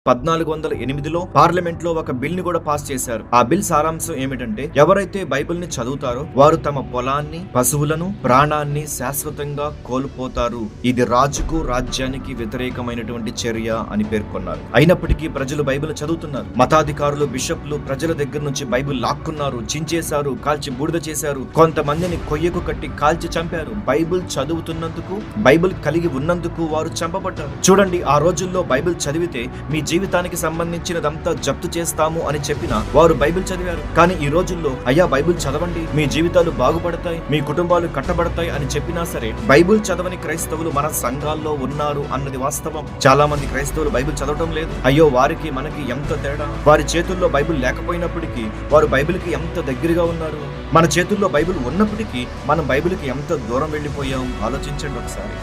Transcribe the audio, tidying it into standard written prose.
1408లో parliament లో ఒక bill ని కూడా పాస్ చేశారు. ఆ బిల్ సారాంశం ఏమిటంటే, ఎవరైతే బైబిల్ ని చదువుతారో వారు తమ పొలాన్ని, పశువులను, ప్రాణాన్ని శాశ్వతంగా కోల్పోతారు. ఇది రాజుకు, రాజ్యానికి వ్యతిరేకమైనటువంటి చర్య అని పేర్కొన్నారు. అయినప్పటికీ ప్రజలు బైబిల్ చదువుతున్నారు. మతాధికారులు, బిషప్లు ప్రజల దగ్గర నుంచి బైబిల్ లాక్కున్నారు, చించేశారు, కాల్చి బూడిద చేశారు. కొంతమందిని కొయ్యకు కట్టి కాల్చి చంపారు. బైబిల్ చదువుతున్నందుకు, బైబిల్ కలిగి ఉన్నందుకు వారు చంపబడ్డారు. చూడండి, ఆ రోజుల్లో బైబిల్ చదివితే మీ జీవితానికి సంబంధించినదంతా జప్తు చేస్తాము అని చెప్పిన వారు బైబిల్ చదివారు. కానీ ఈ రోజుల్లో అయ్యా బైబిల్ చదవండి, మీ జీవితాలు బాగుపడతాయి, మీ కుటుంబాలు కట్టబడతాయి అని చెప్పినా సరే బైబిల్ చదవని క్రైస్తవులు మన సంఘాల్లో ఉన్నారు అన్నది వాస్తవం. చాలా మంది క్రైస్తవులు బైబిల్ చదవటం లేదు. అయ్యో వారికి మనకి ఎంత తేడా. వారి చేతుల్లో బైబిల్ లేకపోయినప్పటికీ వారు బైబిల్కి ఎంత దగ్గరగా ఉన్నారు. మన చేతుల్లో బైబిల్ ఉన్నప్పటికీ మనం బైబిల్కి ఎంత దూరం వెళ్ళిపోయాం ఆలోచించండి ఒకసారి.